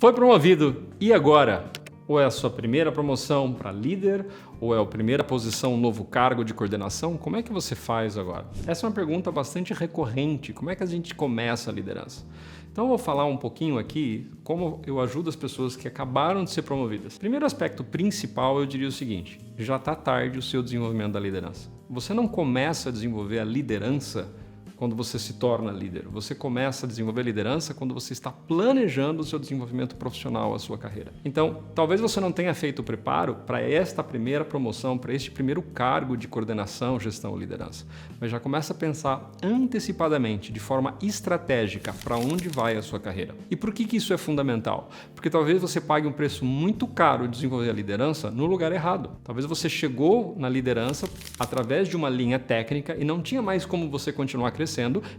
Foi promovido, e agora? Ou é a sua primeira promoção para líder? Ou é a primeira posição, um novo cargo de coordenação? Como é que você faz agora? Essa é uma pergunta bastante recorrente. Como é que a gente começa a liderança? Então eu vou falar um pouquinho aqui como eu ajudo as pessoas que acabaram de ser promovidas. Primeiro aspecto principal, eu diria o seguinte: já está tarde o seu desenvolvimento da liderança. Você não começa a desenvolver a liderança quando você se torna líder. Você começa a desenvolver a liderança quando você está planejando o seu desenvolvimento profissional, a sua carreira. Então, talvez você não tenha feito o preparo para esta primeira promoção, para este primeiro cargo de coordenação, gestão ou liderança. Mas já começa a pensar antecipadamente, de forma estratégica, para onde vai a sua carreira. E por que isso é fundamental? Porque talvez você pague um preço muito caro de desenvolver a liderança no lugar errado. Talvez você chegou na liderança através de uma linha técnica e não tinha mais como você continuar crescendo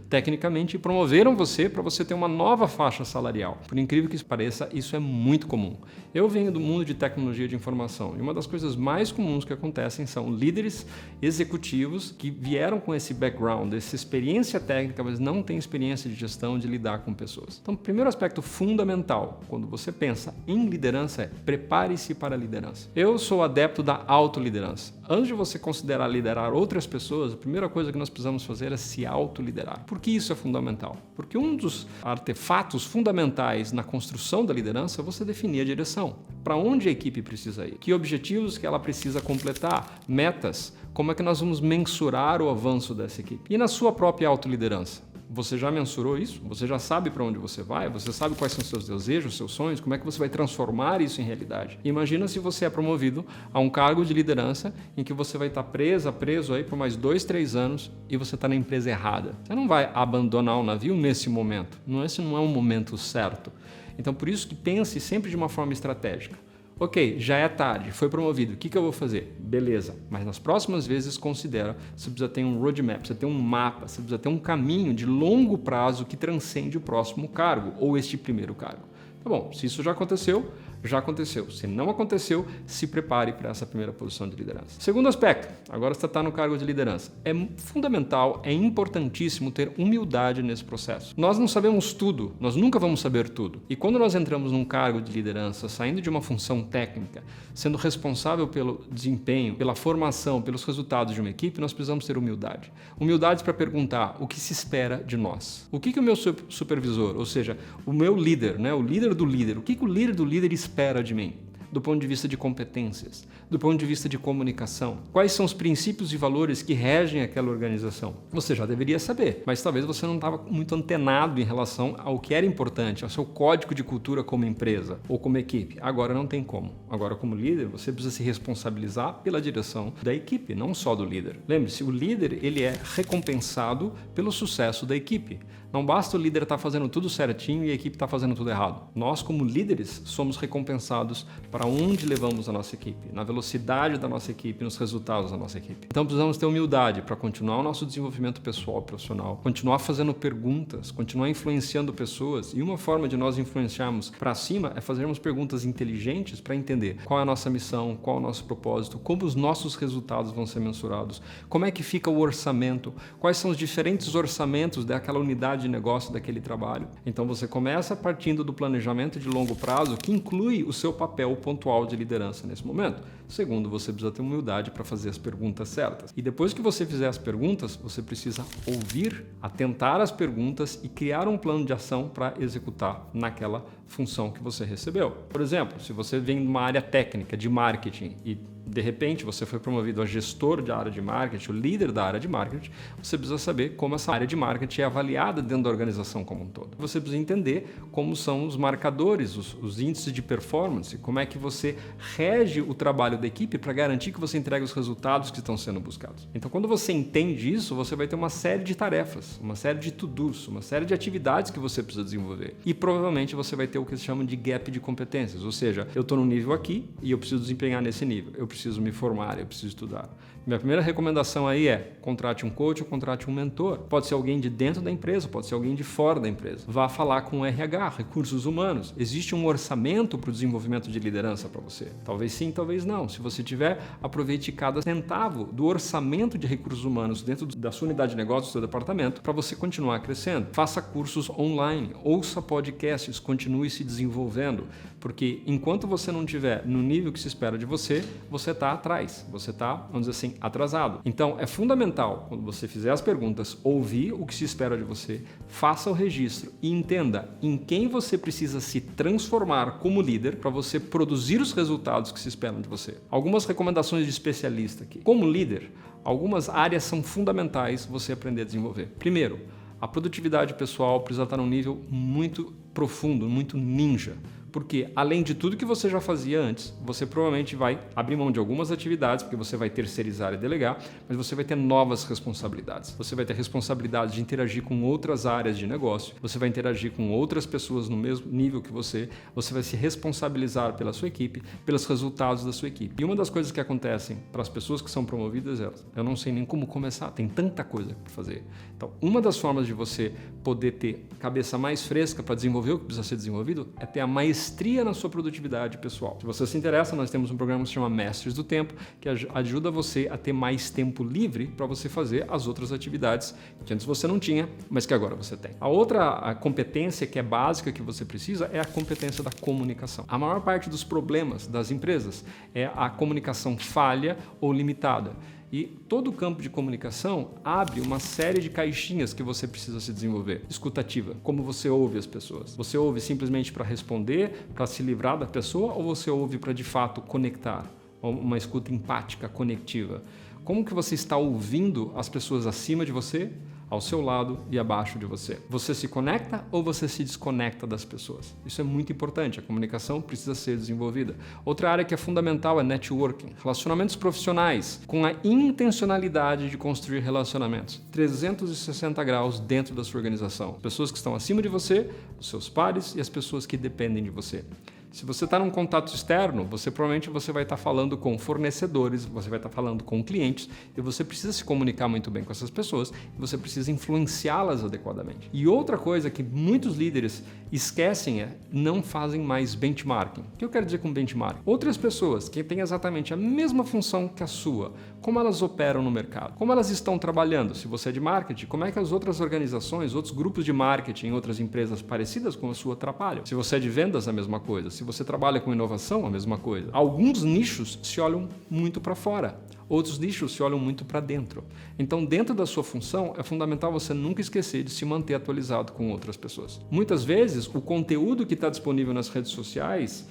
tecnicamente e promoveram você para você ter uma nova faixa salarial. Por incrível que pareça, isso é muito comum. Eu venho do mundo de tecnologia de informação e uma das coisas mais comuns que acontecem são líderes executivos que vieram com esse background, essa experiência técnica, mas não têm experiência de gestão, de lidar com pessoas. Então, o primeiro aspecto fundamental quando você pensa em liderança é prepare-se para a liderança. Eu sou adepto da autoliderança. Antes de você considerar liderar outras pessoas, a primeira coisa que nós precisamos fazer é se autoliderar. Por que isso é fundamental? Porque um dos artefatos fundamentais na construção da liderança é você definir a direção. Para onde a equipe precisa ir? Que objetivos que ela precisa completar? Metas? Como é que nós vamos mensurar o avanço dessa equipe? E na sua própria autoliderança? Você já mensurou isso? Você já sabe para onde você vai? Você sabe quais são os seus desejos, seus sonhos? Como é que você vai transformar isso em realidade? Imagina se você é promovido a um cargo de liderança em que você vai estar preso aí por mais 2, 3 anos e você está na empresa errada. Você não vai abandonar o navio nesse momento. Esse não é um momento certo. Então, por isso que pense sempre de uma forma estratégica. Ok, já é tarde, foi promovido, o que eu vou fazer? Beleza, mas nas próximas vezes considera, você precisa ter um roadmap, você precisa ter um mapa, você precisa ter um caminho de longo prazo que transcende o próximo cargo ou este primeiro cargo. Tá bom, se isso já aconteceu, já aconteceu. Se não aconteceu, se prepare para essa primeira posição de liderança. Segundo aspecto, agora você está no cargo de liderança. É fundamental, é importantíssimo ter humildade nesse processo. Nós não sabemos tudo, nós nunca vamos saber tudo. E quando nós entramos num cargo de liderança, saindo de uma função técnica, sendo responsável pelo desempenho, pela formação, pelos resultados de uma equipe, nós precisamos ter humildade. Humildade para perguntar o que se espera de nós. O que o meu supervisor, ou seja, o meu líder, o líder do líder, o que o líder do líder espera de mim, do ponto de vista de competências, do ponto de vista de comunicação. Quais são os princípios e valores que regem aquela organização? Você já deveria saber, mas talvez você não estava muito antenado em relação ao que era importante, ao seu código de cultura como empresa ou como equipe. Agora não tem como. Agora, como líder, você precisa se responsabilizar pela direção da equipe, não só do líder. Lembre-se, o líder ele é recompensado pelo sucesso da equipe. Não basta o líder estar fazendo tudo certinho e a equipe estar fazendo tudo errado. Nós, como líderes, somos recompensados para onde levamos a nossa equipe, na velocidade da nossa equipe, nos resultados da nossa equipe. Então precisamos ter humildade para continuar o nosso desenvolvimento pessoal e profissional, continuar fazendo perguntas, continuar influenciando pessoas. E uma forma de nós influenciarmos para cima é fazermos perguntas inteligentes para entender qual é a nossa missão, qual é o nosso propósito, como os nossos resultados vão ser mensurados, como é que fica o orçamento, quais são os diferentes orçamentos daquela unidade de negócio, daquele trabalho. Então você começa partindo do planejamento de longo prazo que inclui o seu papel pontual de liderança nesse momento. Segundo, você precisa ter humildade para fazer as perguntas certas. E depois que você fizer as perguntas, você precisa ouvir, atentar às perguntas e criar um plano de ação para executar naquela função que você recebeu. Por exemplo, se você vem de uma área técnica de marketing e de repente você foi promovido a gestor de área de marketing, o líder da área de marketing, você precisa saber como essa área de marketing é avaliada dentro da organização como um todo. Você precisa entender como são os marcadores, os índices de performance, como é que você rege o trabalho da equipe para garantir que você entregue os resultados que estão sendo buscados. Então, quando você entende isso, você vai ter uma série de tarefas, uma série de to-dos, uma série de atividades que você precisa desenvolver. E provavelmente você vai ter o que se chama de gap de competências, ou seja, eu estou num nível aqui e eu preciso desempenhar nesse nível. Eu preciso me formar, eu preciso estudar. Minha primeira recomendação aí é contrate um coach ou contrate um mentor. Pode ser alguém de dentro da empresa, pode ser alguém de fora da empresa. Vá falar com o RH, recursos humanos. Existe um orçamento para o desenvolvimento de liderança para você? Talvez sim, talvez não. Se você tiver, aproveite cada centavo do orçamento de recursos humanos dentro da sua unidade de negócio, do seu departamento, para você continuar crescendo. Faça cursos online, ouça podcasts, continue continue se desenvolvendo, porque enquanto você não estiver no nível que se espera de você está atrás, você está, vamos dizer assim, atrasado. Então é fundamental, quando você fizer as perguntas, ouvir o que se espera de você, faça o registro e entenda em quem você precisa se transformar como líder para você produzir os resultados que se esperam de você. Algumas recomendações de especialista aqui. Como líder, algumas áreas são fundamentais você aprender a desenvolver. Primeiro, a produtividade pessoal precisa estar num nível muito profundo, muito ninja. Porque, além de tudo que você já fazia antes, você provavelmente vai abrir mão de algumas atividades, porque você vai terceirizar e delegar, mas você vai ter novas responsabilidades. Você vai ter responsabilidade de interagir com outras áreas de negócio, você vai interagir com outras pessoas no mesmo nível que você vai se responsabilizar pela sua equipe, pelos resultados da sua equipe. E uma das coisas que acontecem para as pessoas que são promovidas é: eu não sei nem como começar, tem tanta coisa para fazer. Então, uma das formas de você poder ter cabeça mais fresca para desenvolver o que precisa ser desenvolvido é ter a maestria na sua produtividade pessoal. Se você se interessa, nós temos um programa que se chama Mestres do Tempo, que ajuda você a ter mais tempo livre para você fazer as outras atividades que antes você não tinha, mas que agora você tem. A outra competência que é básica que você precisa é a competência da comunicação. A maior parte dos problemas das empresas é a comunicação falha ou limitada. E todo o campo de comunicação abre uma série de caixinhas que você precisa se desenvolver. Escutativa, como você ouve as pessoas. Você ouve simplesmente para responder, para se livrar da pessoa, ou você ouve para de fato conectar? Uma escuta empática, conectiva. Como que você está ouvindo as pessoas acima de você, ao seu lado e abaixo de você? Você se conecta ou você se desconecta das pessoas? Isso é muito importante, a comunicação precisa ser desenvolvida. Outra área que é fundamental é networking, relacionamentos profissionais, com a intencionalidade de construir relacionamentos 360 graus dentro da sua organização. Pessoas que estão acima de você, os seus pares e as pessoas que dependem de você. Se você está num contato externo, provavelmente você vai estar falando com fornecedores, você vai estar falando com clientes, e você precisa se comunicar muito bem com essas pessoas, e você precisa influenciá-las adequadamente. E outra coisa que muitos líderes esquecem é: não fazem mais benchmarking. O que eu quero dizer com benchmarking? Outras pessoas que têm exatamente a mesma função que a sua, como elas operam no mercado, como elas estão trabalhando. Se você é de marketing, como é que as outras organizações, outros grupos de marketing, outras empresas parecidas com a sua trabalham? Se você é de vendas, a mesma coisa. Se você trabalha com inovação, a mesma coisa. Alguns nichos se olham muito para fora, outros nichos se olham muito para dentro. Então, dentro da sua função, é fundamental você nunca esquecer de se manter atualizado com outras pessoas. Muitas vezes, o conteúdo que está disponível nas redes sociais,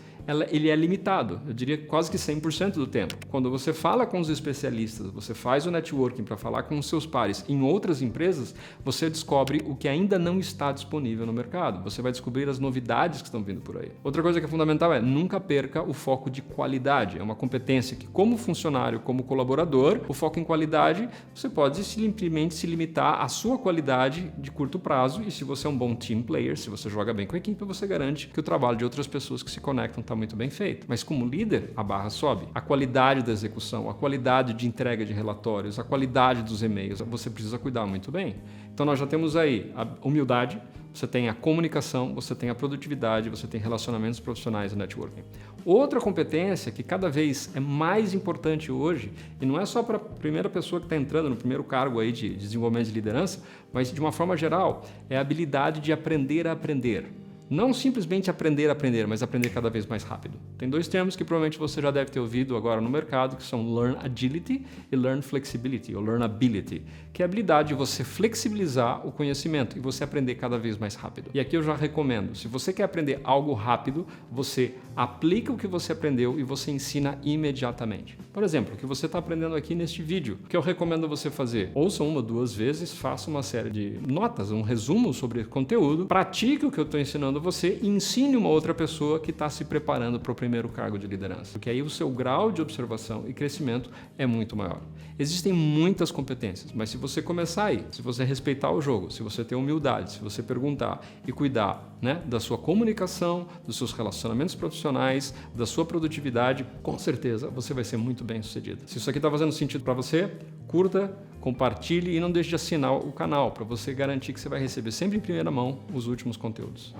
ele é limitado, eu diria quase que 100% do tempo. Quando você fala com os especialistas, você faz o networking para falar com os seus pares em outras empresas, você descobre o que ainda não está disponível no mercado. Você vai descobrir as novidades que estão vindo por aí. Outra coisa que é fundamental é: nunca perca o foco de qualidade. É uma competência que, como funcionário, como colaborador, o foco em qualidade, você pode simplesmente se limitar à sua qualidade de curto prazo, e se você é um bom team player, se você joga bem com a equipe, você garante que o trabalho de outras pessoas que se conectam está muito bem feito. Mas como líder, a barra sobe. A qualidade da execução, a qualidade de entrega de relatórios, a qualidade dos e-mails, você precisa cuidar muito bem. Então nós já temos aí a humildade, você tem a comunicação, você tem a produtividade, você tem relacionamentos profissionais e networking. Outra competência que cada vez é mais importante hoje, e não é só para a primeira pessoa que está entrando no primeiro cargo aí de desenvolvimento de liderança, mas de uma forma geral, é a habilidade de aprender a aprender. Não simplesmente aprender a aprender, mas aprender cada vez mais rápido. Tem dois termos que provavelmente você já deve ter ouvido agora no mercado, que são Learn Agility e Learn Flexibility, ou Learnability, que é a habilidade de você flexibilizar o conhecimento e você aprender cada vez mais rápido. E aqui eu já recomendo: se você quer aprender algo rápido, você aplica o que você aprendeu e você ensina imediatamente. Por exemplo, o que você está aprendendo aqui neste vídeo, o que eu recomendo você fazer? Ouça uma ou duas vezes, faça uma série de notas, um resumo sobre o conteúdo, pratique o que eu estou ensinando você e ensine uma outra pessoa que está se preparando para o primeiro cargo de liderança. Porque aí o seu grau de observação e crescimento é muito maior. Existem muitas competências, mas se você começar aí, se você respeitar o jogo, se você ter humildade, se você perguntar e cuidar, da sua comunicação, dos seus relacionamentos profissionais, da sua produtividade, com certeza você vai ser muito bem sucedido. Se isso aqui está fazendo sentido para você, curta, compartilhe e não deixe de assinar o canal para você garantir que você vai receber sempre em primeira mão os últimos conteúdos.